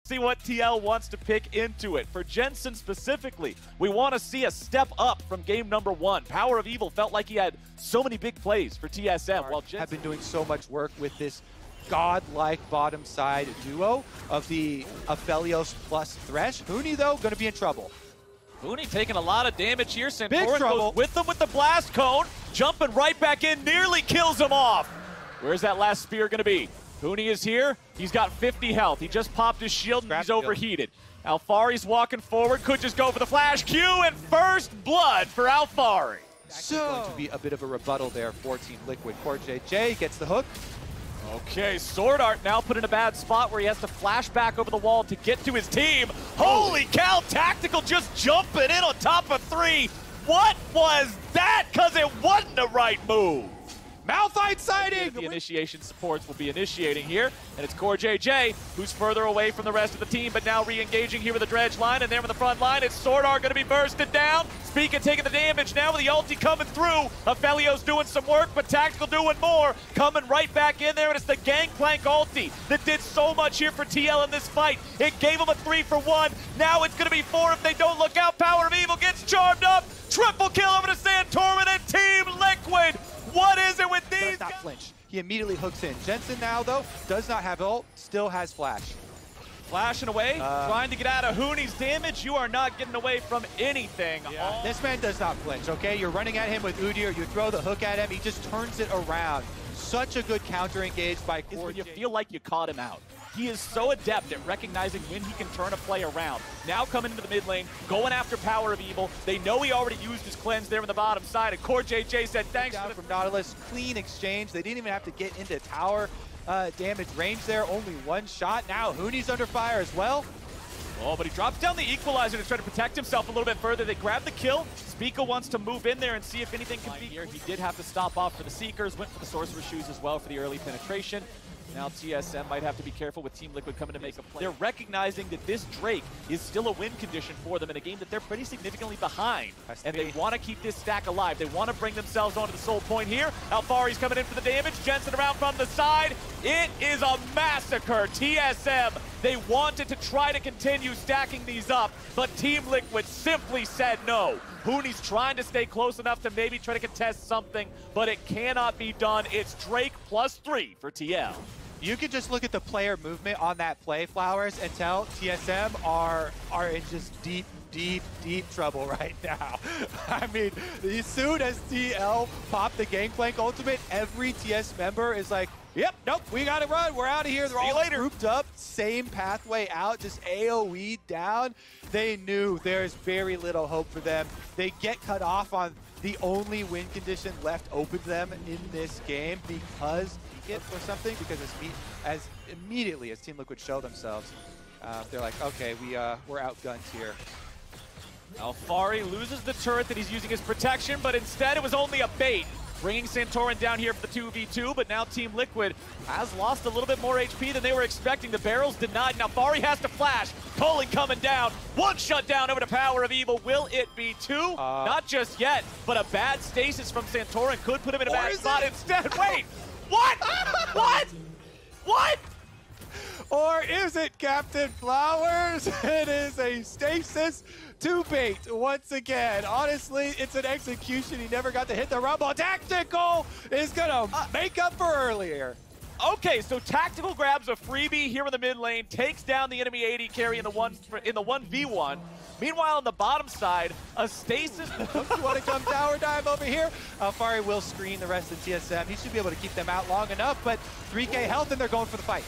See what TL wants to pick into it. For Jensen specifically, we want to see a step up from game number 1. Power of Evil felt like he had so many big plays for TSM. While Jensen have been doing so much work with this godlike bottom side duo of the Aphelios plus Thresh. Huni, though, going to be in trouble. Huni taking a lot of damage here. Big Santorin trouble. goes with him with the blast cone, jumping right back in, nearly kills him off. Where's that last spear going to be? Huni is here. He's got 50 health. He just popped his shield and he's overheated. Alfari's walking forward. Could just go for the flash Q and first blood for Alfari. So going to be a bit of a rebuttal there for Team Liquid. CoreJJ gets the hook. Okay, Sword Art now put in a bad spot where he has to flash back over the wall to get to his team. Holy cow, Tactical just jumping in on top of 3. What was that? Because it wasn't the right move. Malphite sighting! The initiation supports will be initiating here, and it's CoreJJ who's further away from the rest of the team, but now re-engaging here with the dredge line, and there in the front line, it's Sword Art going to be bursted down. Speaker taking the damage now with the ulti coming through. Aphelios doing some work, but Tactical doing more. Coming right back in there, and it's the Gangplank ulti that did so much here for TL in this fight. It gave him a 3-for-1. Now it's going to be 4 if they don't look out. Power of Evil gets charmed up. Triple kill over to Santorin and Team Liquid. What is it with these guys? Does not flinch. He immediately hooks in. Jensen now, though, does not have ult, still has flash. Flashing away, trying to get out of Huni's damage. You are not getting away from anything. Yeah. This man does not flinch, okay? You're running at him with Udyr, you throw the hook at him, he just turns it around. Such a good counter engage by Core. You feel like you caught him out. He is so adept at recognizing when he can turn a play around. Now coming into the mid lane, going after Power of Evil. They know he already used his cleanse there on the bottom side, and CoreJJ said thanks down from Nautilus. Clean exchange. They didn't even have to get into tower damage range there. Only one shot. Now Huni's under fire as well. Oh, but he drops down the equalizer to try to protect himself a little bit further. They grab the kill. Spica wants to move in there and see if anything can be here. He did have to stop off for the Seekers, went for the Sorcerer's Shoes as well for the early penetration. Now TSM might have to be careful with Team Liquid coming to make a play. They're recognizing that this Drake is still a win condition for them in a game that they're pretty significantly behind. And they want to keep this stack alive. They want to bring themselves onto the soul point here. Alfari's coming in for the damage. Jensen around from the side. It is a massacre. TSM, they wanted to try to continue stacking these up, but Team Liquid simply said no. Huni's trying to stay close enough to maybe try to contest something, but it cannot be done. It's Drake +3 for TL. You can just look at the player movement on that play, Flowers, and tell TSM are in just deep trouble right now. I mean, as soon as TL popped the Gangplank ultimate, every TS member is like, yep, nope, we gotta run, we're out of here. They're all grouped up, same pathway out, just AoE down. They knew there's very little hope for them. They get cut off on the only win condition left open to them in this game because or something, because as immediately as Team Liquid show themselves, they're like, okay, we're outgunned here. Alfari loses the turret that he's using as protection, but instead it was only a bait. Bringing Santorin down here for the 2v2, but now Team Liquid has lost a little bit more HP than they were expecting. The barrels denied. Now Alfari has to flash. Colin coming down. One shutdown over to Power of Evil. Will it be 2? Not just yet, but a bad stasis from Santorin could put him in a bad spot instead. Wait! What? What? What? Or is it Captain Flowers? It is a stasis to bait once again. Honestly, it's an execution. He never got to hit the rumble. Tactical is gonna make up for earlier. Okay, so Tactical grabs a freebie here in the mid lane, takes down the enemy AD carry in the 1v1. Meanwhile, on the bottom side, a stasis. You want to come tower dive over here? Alfari will screen the rest of TSM. He should be able to keep them out long enough, but 3K health and they're going for the fight.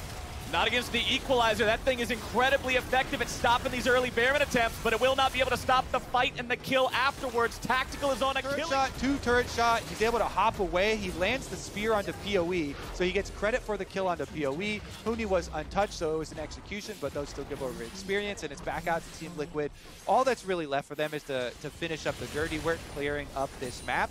Not against the equalizer. That thing is incredibly effective at stopping these early Baron attempts, but it will not be able to stop the fight and the kill afterwards. Tactical is on a kill shot, 2 turret shot. He's able to hop away. He lands the spear onto PoE, so he gets credit for the kill onto PoE. Huni was untouched, so it was an execution, but those still give over experience, and it's back out to Team Liquid. All that's really left for them is to finish up the dirty work, clearing up this map.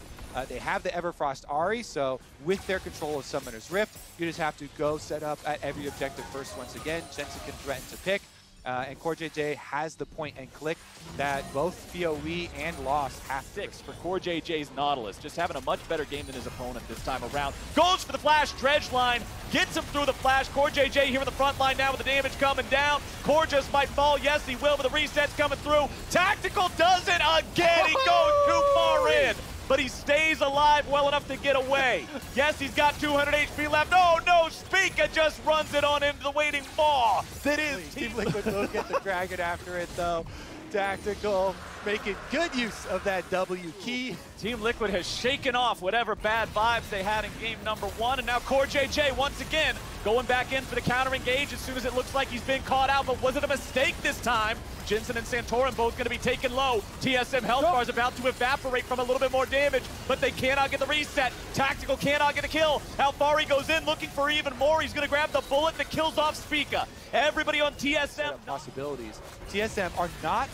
They have the Everfrost Ahri, so with their control of Summoner's Rift, you just have to go set up at every objective first once again. Jensen can threaten to pick. and CoreJJ has the point and click that both PoE and Lost have to. 6 for CoreJJ's Nautilus, just having a much better game than his opponent this time around. Goes for the flash, dredge line, gets him through the flash. CoreJJ here in the front line now with the damage coming down. Core just might fall, yes he will, but the reset's coming through. Tactical does it again, he goes too far in. But he stays alive well enough to get away. Yes, he's got 200 HP left. Oh no, Spica just runs it on into the waiting maw. That is Team Liquid will get the dragon after it though. Tactical making good use of that W key. Team Liquid has shaken off whatever bad vibes they had in game number 1, and now CoreJJ once again going back in for the counter engage as soon as it looks like he's been caught out, but was it a mistake this time? Jensen and Santorin both going to be taken low. TSM health bar is about to evaporate from a little bit more damage, but they cannot get the reset. Tactical cannot get a kill. Alfari goes in looking for even more. He's going to grab the bullet that kills off Spica. Everybody on TSM. Possibilities. TSM are not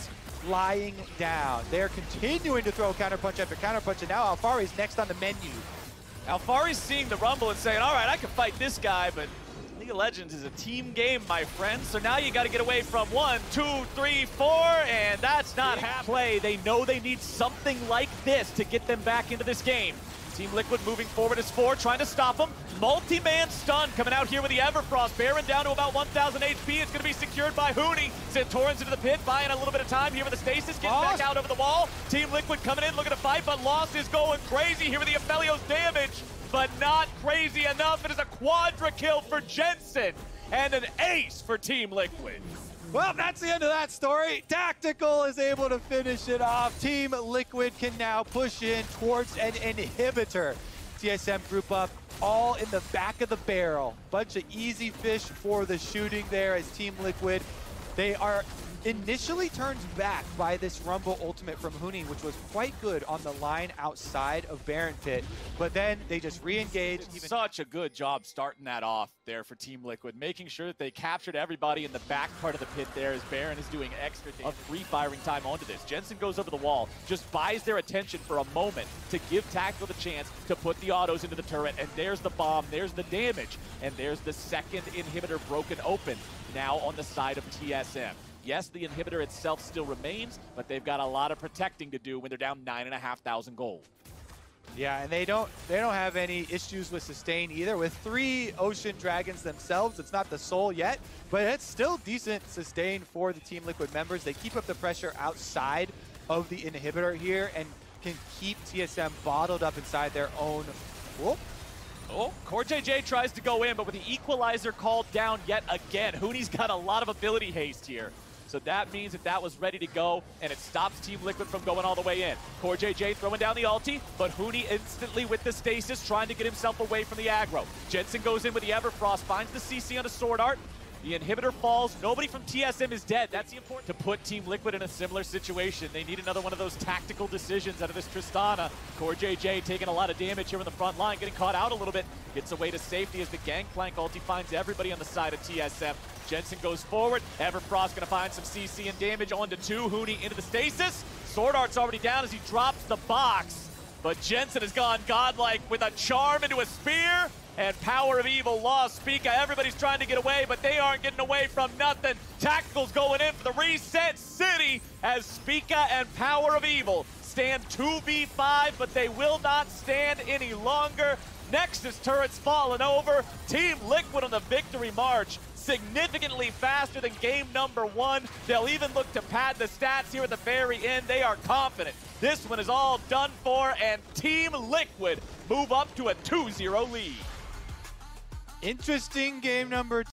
lying down. They're continuing to throw counterpunch after counterpunch, and now Alfari's next on the menu. Alfari's seeing the rumble and saying, all right, I can fight this guy, but League of Legends is a team game, my friends. So now you got to get away from 1, 2, 3, 4, and that's not play. They know they need something like this to get them back into this game. Team Liquid moving forward as 4, trying to stop him. Multi-man stun coming out here with the Everfrost. Baron down to about 1,000 HP. It's going to be secured by Huni. Santorin's into the pit, buying a little bit of time here with the stasis. Getting back out over the wall. Team Liquid coming in, looking to fight, but Lost is going crazy here with the Aphelios damage. But not crazy enough. It is a quadra kill for Jensen and an ace for Team Liquid. Well, that's the end of that story. Tactical is able to finish it off. Team Liquid can now push in towards an inhibitor. TSM group up all in the back of the barrel. Bunch of easy fish for the shooting there as Team Liquid. They are initially turned back by this Rumble ultimate from Huni, which was quite good on the line outside of Baron Pit, but then they just re-engaged. Such a good job starting that off there for Team Liquid, making sure that they captured everybody in the back part of the pit there as Baron is doing extra of free firing time onto this. Jensen goes over the wall, just buys their attention for a moment to give Tactical the chance to put the autos into the turret, and there's the bomb, there's the damage, and there's the second inhibitor broken open now on the side of TSM. Yes, the inhibitor itself still remains, but they've got a lot of protecting to do when they're down 9,500 gold. Yeah, and they don't have any issues with sustain either. With 3 Ocean Dragons themselves, it's not the soul yet, but it's still decent sustain for the Team Liquid members. They keep up the pressure outside of the inhibitor here and can keep TSM bottled up inside their own. Whoop. Oh, CoreJJ tries to go in, but with the equalizer called down yet again, Huni's got a lot of ability haste here. So that means that that was ready to go, and it stops Team Liquid from going all the way in. CoreJJ throwing down the ulti, but Huni instantly with the stasis, trying to get himself away from the aggro. Jensen goes in with the Everfrost, finds the CC on a Sword Art. The inhibitor falls. Nobody from TSM is dead. That's the important to put Team Liquid in a similar situation. They need another one of those tactical decisions out of this Tristana. CoreJJ taking a lot of damage here in the front line, getting caught out a little bit. Gets away to safety as the Gangplank ulti finds everybody on the side of TSM. Jensen goes forward. Everfrost gonna find some CC and damage onto 2. Huni into the stasis. Sword Art's already down as he drops the box. But Jensen has gone godlike with a charm into a spear. And Power of Evil lost Spica. Everybody's trying to get away, but they aren't getting away from nothing. Tactical's going in for the reset city as Spica and Power of Evil stand 2v5, but they will not stand any longer. Nexus turret's fallen over. Team Liquid on the victory march, significantly faster than game number 1. They'll even look to pad the stats here at the very end. They are confident this one is all done for, and Team Liquid move up to a 2-0 lead. Interesting game number 2.